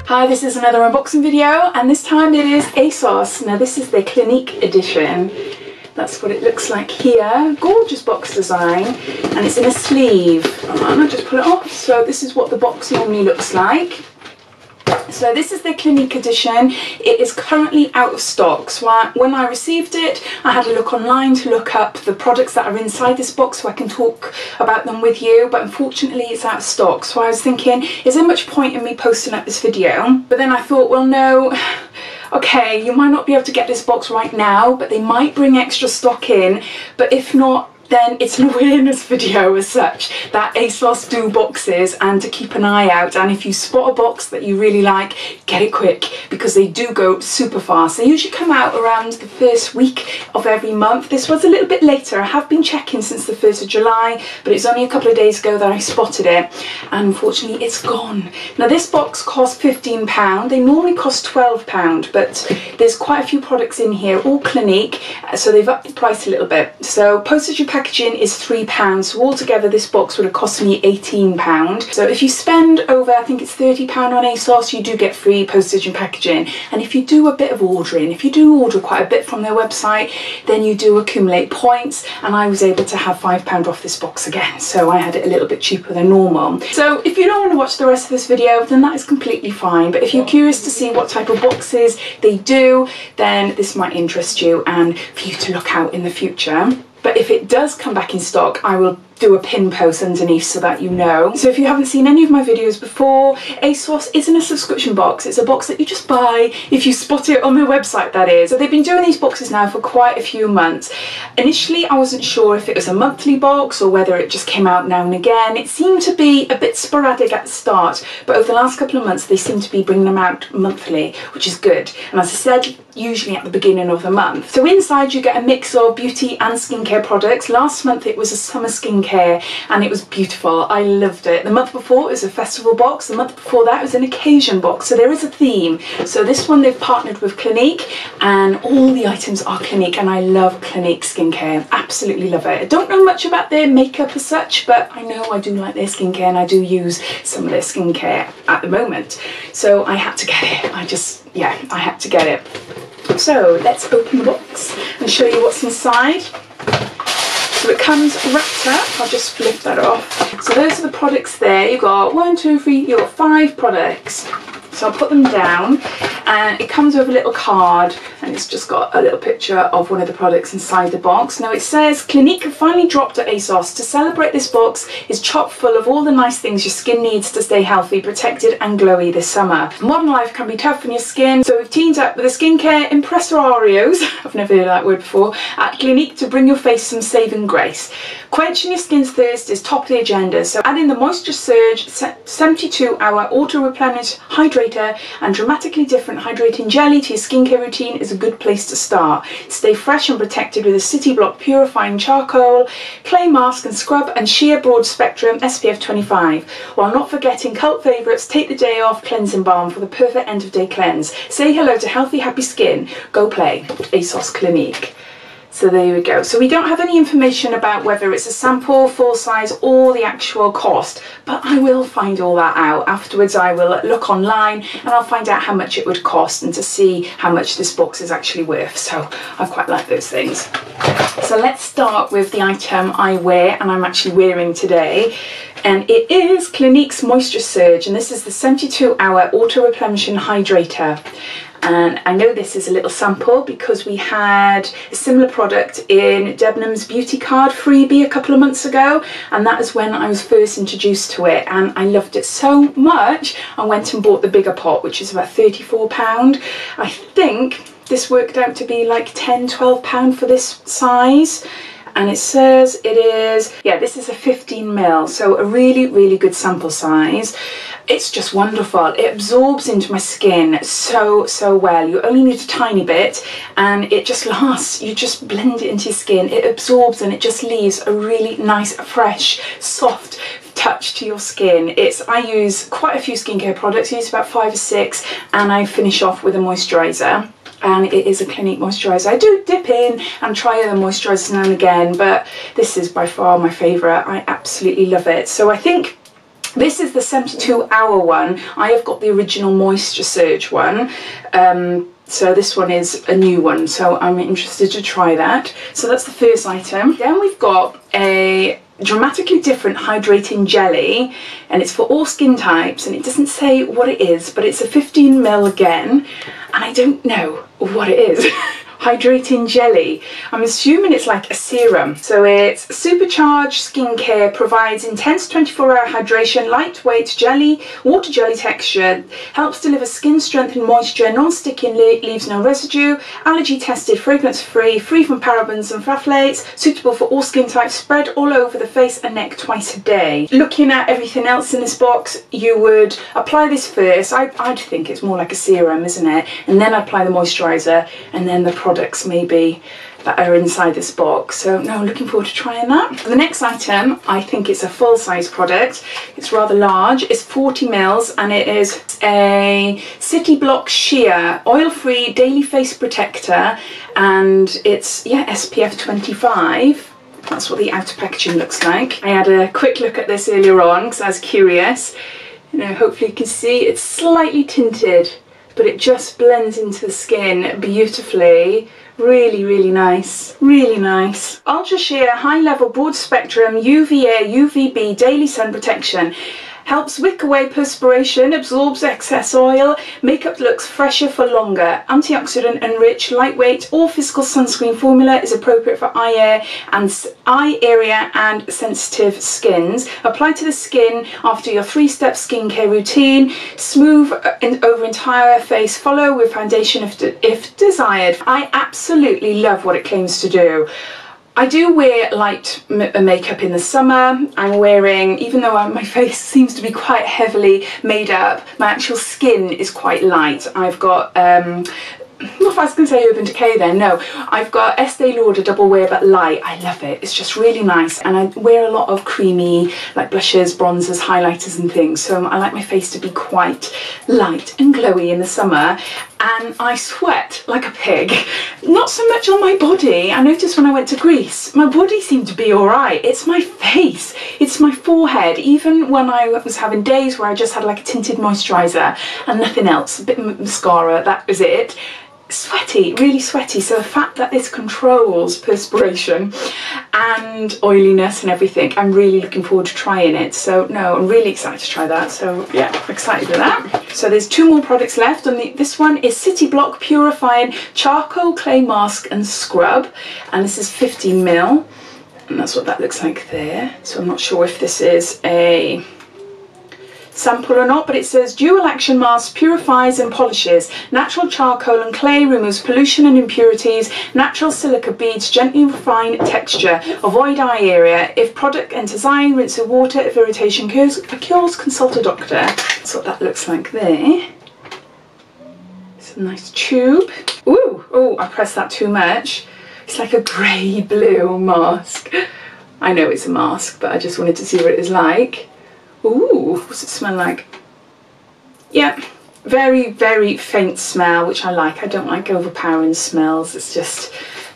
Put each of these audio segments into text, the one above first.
Hi, this is another unboxing video, and this time it is Asos. Now this is the Clinique edition. That's what it looks like here. Gorgeous box design, and it's in a sleeve. And I'll just pull it off. So this is what the box normally looks like. So this is the Clinique edition. It is currently out of stock. So when I received it, I had a look online to look up the products that are inside this box so I can talk about them with you, but unfortunately it's out of stock. So I was thinking, is there much point in me posting up this video? But then I thought, well, no. Okay, you might not be able to get this box right now, but they might bring extra stock in. But if not, then it's an awareness video as such that Asos do boxes and to keep an eye out. And if you spot a box that you really like, get it quick, because they do go super fast. They usually come out around the first week of every month. This was a little bit later. I have been checking since the 1st of July, but it's only a couple of days ago that I spotted it, and unfortunately it's gone. Now this box cost £15. They normally cost £12, but there's quite a few products in here, all Clinique, so they've upped the price a little bit. So postage and packaging is £3, so altogether this box would have cost me £18. So if you spend over, I think it's £30 on Asos, you do get free postage and packaging. And if you do a bit of ordering, if you do order quite a bit from their website, then you do accumulate points, and I was able to have £5 off this box again, so I had it a little bit cheaper than normal. So if you don't want to watch the rest of this video, then that is completely fine, but if you're curious to see what type of boxes they do, then this might interest you and for you to look out in the future. But if it does come back in stock, I will do a pin post underneath so that you know. So if you haven't seen any of my videos before, Asos isn't a subscription box. It's a box that you just buy if you spot it on their website, that is. So they've been doing these boxes now for quite a few months. Initially, I wasn't sure if it was a monthly box or whether it just came out now and again. It seemed to be a bit sporadic at the start, but over the last couple of months, they seem to be bringing them out monthly, which is good. And as I said, usually at the beginning of the month. So inside you get a mix of beauty and skincare products. Last month it was a summer skincare and it was beautiful. I loved it. The month before it was a festival box. The month before that it was an occasion box. So there is a theme. So this one they've partnered with Clinique, and all the items are Clinique, and I love Clinique skincare. Absolutely love it. I don't know much about their makeup as such, but I know I do like their skincare, and I do use some of their skincare at the moment. So I had to get it. I had to get it. So let's open the box and show you what's inside. So it comes wrapped up. I'll just flip that off. So those are the products there. You've got 1, 2, 3, you've got 5 products. So I'll put them down, and it comes with a little card, and it's just got a little picture of one of the products inside the box. Now it says, Clinique have finally dropped at Asos. To celebrate, this box is chock full of all the nice things your skin needs to stay healthy, protected and glowy this summer. Modern life can be tough on your skin, so we've teamed up with the skincare impresarios, I've never heard that word before, at Clinique to bring your face some saving grace. Quenching your skin's thirst is top of the agenda, so add in the Moisture Surge 72-hour auto-replenish hydrator and dramatically different hydrating jelly to your skincare routine is a good place to start. Stay fresh and protected with a City Block Purifying Charcoal, Clay Mask and Scrub, and Sheer Broad Spectrum SPF 25. While not forgetting cult favourites, Take the Day Off Cleansing Balm for the perfect end of day cleanse. Say hello to healthy, happy skin. Go play. Asos Clinique. So there we go. So we don't have any information about whether it's a sample, full size, or the actual cost, but I will find all that out. Afterwards I will look online and I'll find out how much it would cost and to see how much this box is actually worth. So I quite like those things. So let's start with the item I wear, and I'm actually wearing today. And it is Clinique's Moisture Surge, and this is the 72-hour auto-replenishing hydrator. And I know this is a little sample because we had a similar product in Debenhams Beauty Card freebie a couple of months ago, and that is when I was first introduced to it, and I loved it so much I went and bought the bigger pot, which is about £34. I think this worked out to be like £10–12 for this size. And it says it is, yeah, this is a 15ml, so a really good sample size. It's just wonderful. It absorbs into my skin so well. You only need a tiny bit and it just lasts. You just blend it into your skin. It absorbs and it just leaves a really nice, fresh, soft touch to your skin. I use quite a few skincare products. I use about 5 or 6, and I finish off with a moisturiser. And it is a Clinique moisturiser. I do dip in and try other moisturisers now and again, but this is by far my favourite. I absolutely love it. So I think This is the 72-hour one. I have got the original Moisture Surge one. So this one is a new one, so I'm interested to try that. So that's the first item. Then we've got a dramatically different hydrating jelly, and it's for all skin types, and it doesn't say what it is, but it's a 15ml again, and I don't know what it is. Hydrating jelly. I'm assuming it's like a serum. So it's supercharged skincare, provides intense 24-hour hydration, lightweight jelly, water jelly texture, helps deliver skin strength and moisture, non-sticky, leaves no residue, allergy tested, fragrance free, free from parabens and phthalates, suitable for all skin types, spread all over the face and neck twice a day. Looking at everything else in this box, you would apply this first. I'd think it's more like a serum, isn't it? And then apply the moisturiser, and then the products maybe that are inside this box. So no, looking forward to trying that. The next item, I think it's a full-size product. It's rather large. It's 40ml, and it is a City Block Sheer oil-free daily face protector, and it's SPF 25. That's what the outer packaging looks like. I had a quick look at this earlier on because I was curious. You know, hopefully you can see it's slightly tinted, but it just blends into the skin beautifully. Really, really nice. Really nice. Ultra Sheer High Level Broad Spectrum UVA UVB Daily Sun Protection. Helps wick away perspiration, absorbs excess oil, makeup looks fresher for longer. Antioxidant enriched, lightweight, all physical sunscreen formula is appropriate for eye area and sensitive skins. Apply to the skin after your 3-step skincare routine. Smooth over entire face. Follow with foundation if desired. I absolutely love what it claims to do. I do wear light makeup in the summer. I'm wearing, even though my face seems to be quite heavily made up, my actual skin is quite light. I've got, not if I was going to say Urban Decay then, no. I've got Estee Lauder Double Wear but light. I love it. It's just really nice. And I wear a lot of creamy, like blushes, bronzers, highlighters and things. So I like my face to be quite light and glowy in the summer. And I sweat like a pig. Not so much on my body. I noticed when I went to Greece, my body seemed to be alright. It's my face, it's my forehead. Even when I was having days where I just had like a tinted moisturiser and nothing else, a bit of mascara, that was it. Sweaty, really sweaty. So the fact that this controls perspiration and oiliness and everything, I'm really looking forward to trying it. So no, I'm really excited to try that. So yeah, excited with that. So there's 2 more products left, and this one is City Block Purifying Charcoal Clay Mask and Scrub, and this is 15ml, and that's what that looks like there. So I'm not sure if this is a sample or not, but it says dual action mask, purifies and polishes, natural charcoal and clay, removes pollution and impurities, natural silica beads, gently refine texture, avoid eye area. If product enters eye, rinse with water. If irritation cures, consult a doctor. That's what that looks like there. It's a nice tube. Ooh, oh, I pressed that too much. It's like a grey blue mask. I know it's a mask, but I just wanted to see what it is like. Ooh, what's it smell like? Yeah, very, very faint smell, which I like. I don't like overpowering smells. It's just,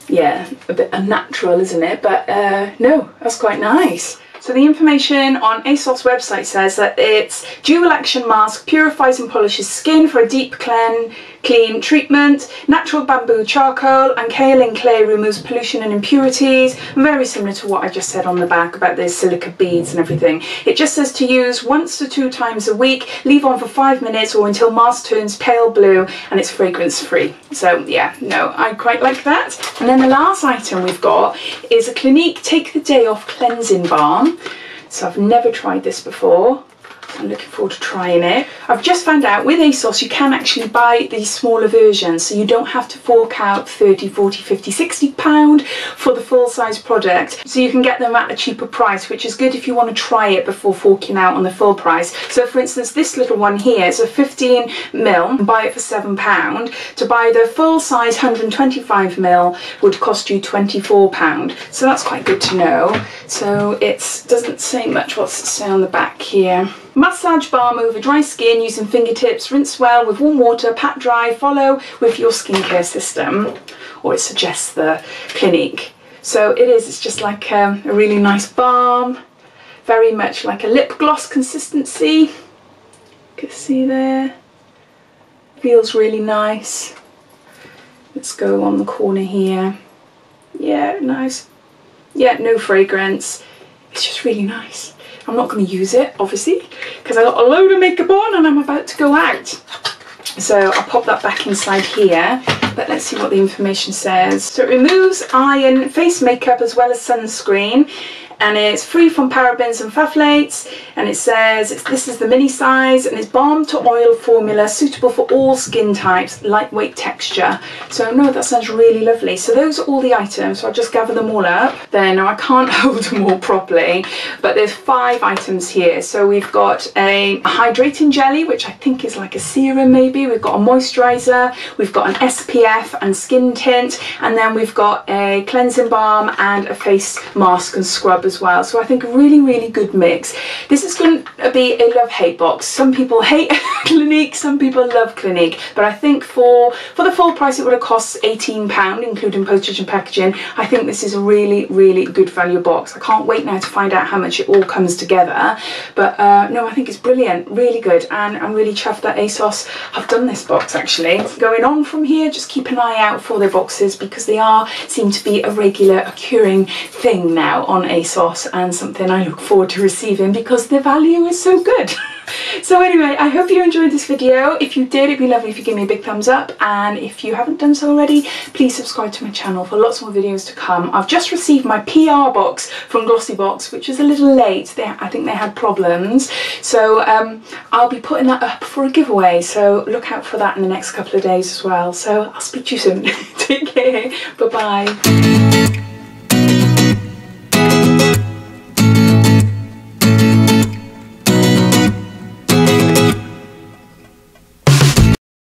yeah, a bit unnatural, isn't it? But no, that's quite nice. So the information on Asos website says that it's dual action mask, purifies and polishes skin for a deep clean treatment, natural bamboo charcoal and kaolin clay, removes pollution and impurities. Very similar to what I just said on the back about the silica beads and everything. It just says to use 1 to 2 times a week, leave on for 5 minutes or until mask turns pale blue, and it's fragrance free. So yeah, no, I quite like that. And then the last item we've got is a Clinique Take the Day Off Cleansing Balm. So I've never tried this before. I'm looking forward to trying it. I've just found out with Asos you can actually buy these smaller versions, so you don't have to fork out 30, 40, 50, 60 pound for the full size product. So you can get them at a cheaper price, which is good if you want to try it before forking out on the full price. So for instance, this little one here is a 15ml, buy it for £7. To buy the full size 125ml would cost you £24. So that's quite good to know. So it doesn't say much. What's it say on the back here? Massage balm over dry skin using fingertips, rinse well with warm water, pat dry, follow with your skincare system, or it suggests the Clinique. So it's just like a really nice balm, very much like a lip gloss consistency. You can see there. Feels really nice. Let's go on the corner here. Yeah, nice. Yeah, no fragrance. It's just really nice. I'm not going to use it, obviously, because I got a load of makeup on and I'm about to go out. So I'll pop that back inside here, but let's see what the information says. So it removes iron, face makeup as well as sunscreen, and it's free from parabens and phthalates, and it says this is the mini size, and it's balm to oil formula, suitable for all skin types, lightweight texture. So no, that sounds really lovely. So those are all the items, so I'll just gather them all up. Then I can't hold them all properly, but there's 5 items here. So we've got a hydrating jelly, which I think is like a serum maybe. We've got a moisturizer, we've got an SPF and skin tint, and then we've got a cleansing balm and a face mask and scrub as well. So I think a really, really good mix. This is going to be a love-hate box. Some people hate Clinique, some people love Clinique, but I think for the full price it would have cost £18, including postage and packaging. I think this is a really, really good value box. I can't wait now to find out how much it all comes together, but no, I think it's brilliant, really good, and I'm really chuffed that Asos have done this box actually. Going on from here, just keep an eye out for their boxes, because they seem to be a regular occurring thing now on Asos, and something I look forward to receiving because the value is so good. So anyway, I hope you enjoyed this video. If you did, it'd be lovely if you give me a big thumbs up, and if you haven't done so already, please subscribe to my channel for lots more videos to come. I've just received my PR box from Glossybox, which is a little late. I think they had problems, so I'll be putting that up for a giveaway, so look out for that in the next couple of days as well. So I'll speak to you soon. Take care, bye bye.